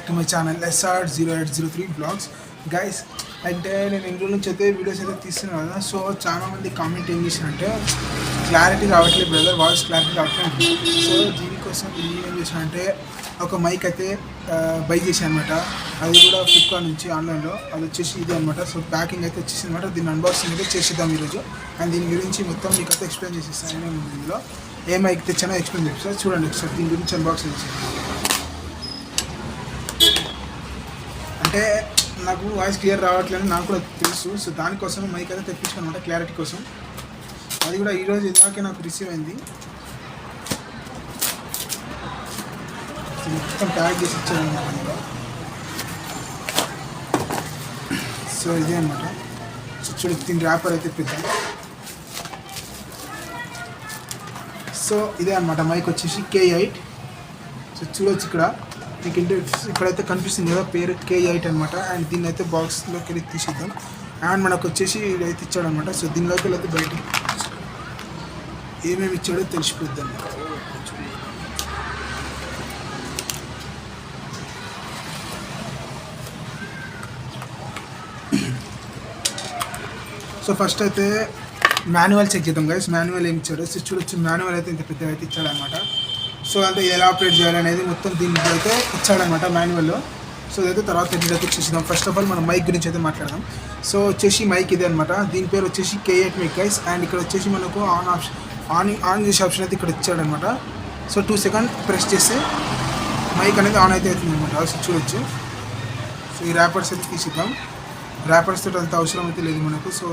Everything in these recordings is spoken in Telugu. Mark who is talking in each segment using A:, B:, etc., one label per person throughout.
A: To my channel SR0803 blogs guys. అంటే నేను ఎన్ని రోజుల నుంచి అయితే వీడియోస్ అయితే తీస్తున్నాను కదా. సో చాలా మంది కామెంట్ ఏం చేశానంటే క్లారిటీ రావట్లేదు బ్రదర్, వాయిస్ క్లారిటీ రావట్లేదు. సో దీనికోసం నేను ఏం చేశానంటే ఒక మైక్ అయితే బై చేశాను అనమాట. అది కూడా ఫ్లిప్కార్ట్ నుంచి ఆన్లైన్లో. అది వచ్చేసి ఇది అనమాట. సో ప్యాకింగ్ అయితే వచ్చేసి అనమాట. దీన్ని అన్బాక్సింగ్ అయితే చేసేద్దాం ఈరోజు. అండ్ దీని గురించి మొత్తం మీకు అయితే ఎక్స్ప్లెయిన్ చేసేస్తాను. ఏమేమి ఇందులో ఏ మైక్ తెచ్చానో ఎక్స్ప్లెయిన్ చేస్తాను. చూడండి ఒకసారి దీని గురించి అన్బాక్సింగ్ చేసేది. అంటే నాకు వాయిస్ క్లియర్ రావట్లేదు నాకు కూడా తెలుసు. సో దానికోసం మైక్ అయితే తెప్పించుకున్నాను అనమాట, క్లారిటీ కోసం. అది కూడా ఈరోజు ఇందాకే నాకు రిసీవ్ అయింది. మొత్తం ప్యాక్ చేసి ఇచ్చాను అనమాట. సో ఇదే అనమాట. సో చూడు దీని ర్యాపర్ అయితే పెద్దాం. సో ఇదే అనమాట మైక్ వచ్చేసి K8. సో చూడొచ్చు ఇక్కడ మీకు ఇక్కడైతే కనిపిస్తుంది కదా పేరు K8 అనమాట. అండ్ దీన్ని అయితే బాక్స్లోకి వెళ్ళి తీసేద్దాం. అండ్ మనకు వచ్చేసి ఇదైతే ఇచ్చాడు అనమాట. సో దీనిలోకి వెళ్ళి బయట ఏమేమి ఇచ్చాడో తెలిసిపోద్దాం. సో ఫస్ట్ అయితే మాన్యువల్ చెక్ చేద్దాం గైస్. మాన్యువల్ ఏమి ఇచ్చాడో సో చూడొచ్చు. మాన్యువల్ అయితే ఇంత పెద్దగా అయితే ఇచ్చాడనమాట. సో అంటే ఎలా ఆపరేట్ చేయాలనేది మొత్తం దీనికి అయితే ఇచ్చాడనమాట మాన్యువల్లో. సో ఇదైతే తర్వాత అయితే చూసిద్దాం. ఫస్ట్ ఆఫ్ ఆల్ మనం మైక్ గురించి అయితే మాట్లాడదాం. సో వచ్చేసి మైక్ ఇదే అనమాట. దీని పేరు వచ్చేసి K8 మైక్ గైస్. అండ్ ఇక్కడ వచ్చేసి మనకు ఆన్ చేసే ఆప్షన్ అయితే ఇక్కడ ఇచ్చాడనమాట. సో 2 సెకండ్ ప్రెస్ చేస్తే మైక్ అనేది ఆన్ అయితే అవుతుంది అనమాట. సో చూడొచ్చు. సో ఈ ర్యాపర్స్ అయితే తీసిద్దాం. ర్యాపర్స్ తోటి అంత అవసరం అయితే లేదు మనకు. సో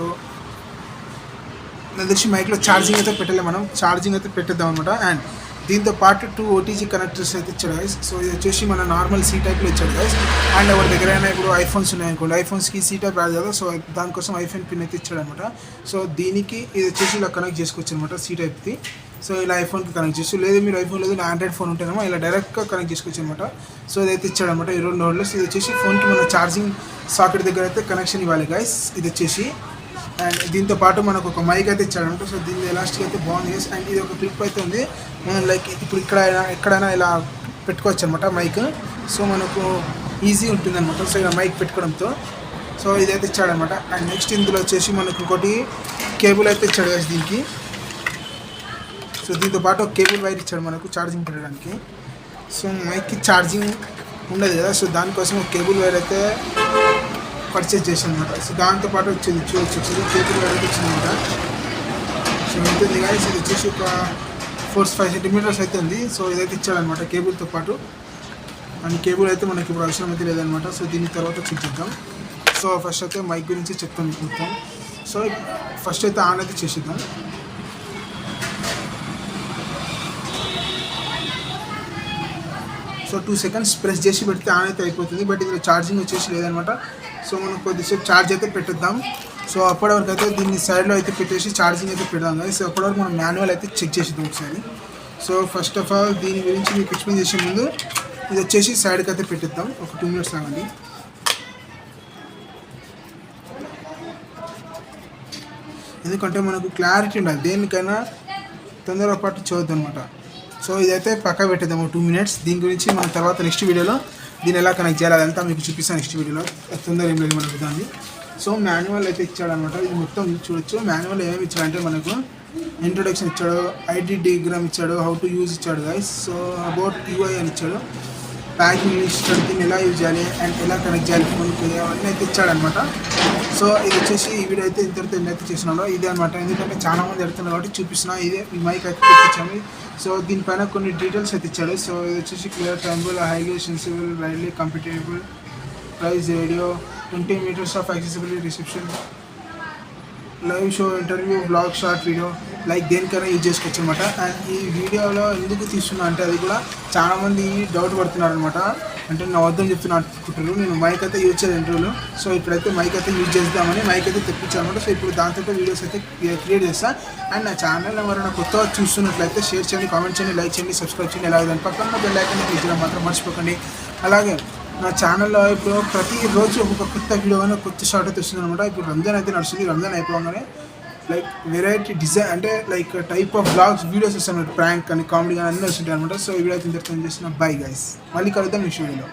A: నాకు తెలిసి మైక్లో ఛార్జింగ్ అయితే పెట్టలేము మనం. ఛార్జింగ్ అయితే పెట్టేద్దాం అనమాట. అండ్ దీంతో పాటు 2 OTG కనెక్టర్స్ అయితే ఇచ్చాడు గైస్. సో ఇది వచ్చేసి మన నార్మల్ C టైప్లో ఇచ్చాడు గైస్. అండ్ ఎవరి దగ్గర అయినా ఇప్పుడు ఐఫోన్స్ ఉన్నాయనుకోండి, ఐఫోన్స్కి C టైప్ రాదు కదా. సో దానికోసం ఐఫోన్ పిన్ అయితే ఇచ్చాడు అనమాట. సో దీనికి ఇది వచ్చేసి ఇలా కనెక్ట్ చేసుకోవచ్చు అనమాట C టైప్కి. సో ఇలా ఐఫోన్కి కనెక్ట్ చేసి, లేదు మీరు ఐఫోన్ లేదు ఆండ్రాయిడ్ ఫోన్ ఉంటేనేమో ఇలా డైరెక్ట్గా కనెక్ట్ చేసుకోవచ్చు అనమాట. సో ఇదైతే ఇచ్చాడు అనమాట ఈ 2 నోడ్లు. ఇది వచ్చేసి ఫోన్కి మన ఛార్జింగ్ సాకెట్ దగ్గర అయితే కనెక్షన్ ఇవ్వాలి గైస్. ఇది వచ్చేసి అండ్ దీంతో పాటు మనకు ఒక మైక్ అయితే ఇచ్చాడనమాట. సో దీని ఎలాస్టిక్ అయితే బాగుంది గైస్. అండ్ ఇది ఒక క్లిప్ అయితే ఉంది. మనం లైక్ ఇప్పుడు ఎక్కడైనా ఇలా పెట్టుకోవచ్చు అనమాట మైక్. సో మనకు ఈజీ ఉంటుంది అనమాట. సో ఇలా మైక్ పెట్టుకోవడంతో సో ఇదైతే ఇచ్చాడనమాట. అండ్ నెక్స్ట్ ఇందులో వచ్చేసి మనకు ఇంకోటి కేబుల్ అయితే ఇచ్చాడు గైస్ దీనికి. సో దీంతో పాటు ఒక కేబుల్ వైర్ ఇచ్చాడు మనకు ఛార్జింగ్ పెట్టడానికి. సో మైక్కి ఛార్జింగ్ ఉండదు కదా. సో దానికోసం ఒక కేబుల్ వైర్ అయితే పర్చేజ్ చేశాను అనమాట. సో దాంతోపాటు వచ్చింది చూడొచ్చు కేబుల్ వైర్ అయితే వచ్చిందనమాట. సో ఉంటుంది కానీ ఇది వచ్చేసి ఒక 4-5 సెంటీమీటర్స్ అయితే ఉంది. సో ఇదైతే ఇచ్చాడనమాట కేబుల్తో పాటు. అండ్ కేబుల్ అయితే మనకి ఇప్పుడు అవసరం అయితే లేదనమాట. సో దీని తర్వాత చెక్ చేద్దాం. సో ఫస్ట్ అయితే మైక్ గురించి చెప్తాం మొత్తం. సో ఫస్ట్ అయితే ఆన్ అయితే చేసేద్దాం. సో 2 సెకండ్స్ ప్రెస్ చేసి పెడితే ఆన్ అయితే అయిపోతుంది. బట్ ఇందులో ఛార్జింగ్ వచ్చేసి లేదనమాట. సో మనం కొద్దిసేపు ఛార్జ్ అయితే పెట్టేద్దాం. సో అప్పటివరకు అయితే దీన్ని సైడ్లో అయితే పెట్టేసి ఛార్జింగ్ అయితే పెడదాం కదా. సో అప్పటివరకు మనం మాన్యువల్ అయితే చెక్ చేసేద్దాం ఒకసారి. సో ఫస్ట్ ఆఫ్ ఆల్ దీని గురించి మీకు ఎక్స్ప్లెయిన్ చేసే ముందు ఇది వచ్చేసి సైడ్కి అయితే పెట్టేద్దాం. ఒక 2 మినిట్స్ ఆగండి. ఎందుకంటే మనకు క్లారిటీ ఉండాలి, దేనికైనా తొందరగా పాటు చూద్దాం అనమాట. సో ఇదైతే పక్క పెట్టేద్దాము 2 మినిట్స్. దీని గురించి మనం తర్వాత నెక్స్ట్ వీడియోలో దీన్ని ఎలా కనెక్ట్ చేయాలి అదంతా మీకు చూపిస్తాను నెక్స్ట్ వీడియోలో. తొందర ఏం లేదు మనకు దాన్ని. సో మాన్యువల్ అయితే ఇచ్చాడనమాట. ఇది మొత్తం చూడొచ్చు. మాన్యువల్ ఏమేమి ఇచ్చాడంటే మనకు ఇంట్రొడక్షన్ ఇచ్చాడు, ID డయాగ్రామ్ ఇచ్చాడు, హౌ టు యూజ్ ఇచ్చాడు గైస్. సో అబౌట్ UI అని ఇచ్చాడు, ప్యాకింగ్ ఇచ్చాడు, దీన్ని ఎలా యూజ్ చేయాలి అండ్ ఎలా కనెక్ట్ చేయాలి ఫోన్కి అవన్నీ అయితే ఇచ్చాడనమాట. సో ఇది వచ్చేసి ఈ వీడియో అయితే ఇంతటితో అయితే చేసినాడు ఇదే అనమాట. ఎందుకంటే చాలా మంది అడుగుతున్నారు కాబట్టి చూపిస్తున్నా. ఇదే ఈ మైక్ అయితే తెప్పించాము. సో దీనిపైన కొన్ని డీటెయిల్స్ అయితే ఇచ్చాడు. సో ఇది వచ్చేసి క్లియర్ టైంబుల్, highly sensible, widely compatible, price radio, 20 meters of accessibility, reception, live show, interview, blog, short video, like దేనికైనా యూజ్ చేసుకోవచ్చు అనమాట. అండ్ ఈ వీడియోలో ఎందుకు తీస్తున్నా అంటే అది కూడా చాలామంది డౌట్ పడుతున్నారు అనమాట. అంటే నా వద్దని చెప్తున్నా అనుకుంటారు. నేను మైక్ అయితే యూజ్ చేయలేదు ఇంటర్వ్యూలో. సో ఇప్పుడైతే మైక్ అయితే యూజ్ చేద్దామని మైక్ అయితే తెప్పించాను అనమాట. సో ఇప్పుడు దాంతో వీడియోస్ అయితే క్రియేట్ చేస్తాను. అండ్ నా ఛానల్ ఎవరైనా కొత్తగా చూస్తున్నట్లయితే షేర్ చేయండి, కామెంట్ చేయండి, లైక్ చేయండి, సబ్స్క్రైబ్ చేయండి. అలాగే దాని పక్కన బెల్ ఐకాన్ క్లిక్ చేయడం మాత్రం మర్చిపోకండి. అలాగే నా ఛానల్లో ఇప్పుడు ప్రతిరోజు ఒక కొత్త వీడియో కానీ కొత్త షార్ట్ అయితే వస్తుంది అనమాట. ఇప్పుడు రంజాన్ అయితే నడుస్తుంది. రంజాన్ అయిపోగానే like variety design అంటే like type of blogs videos వస్తాయి, ప్రాంక్ కానీ కామెడీ కానీ అన్నీ వస్తుంటాయి అనమాట. సో ఈ వీడియో అయితే ఇంతటితో చేసిన బై గైస్, మళ్ళీ కలుద్దాం నెక్స్ట్ వీడియోలో.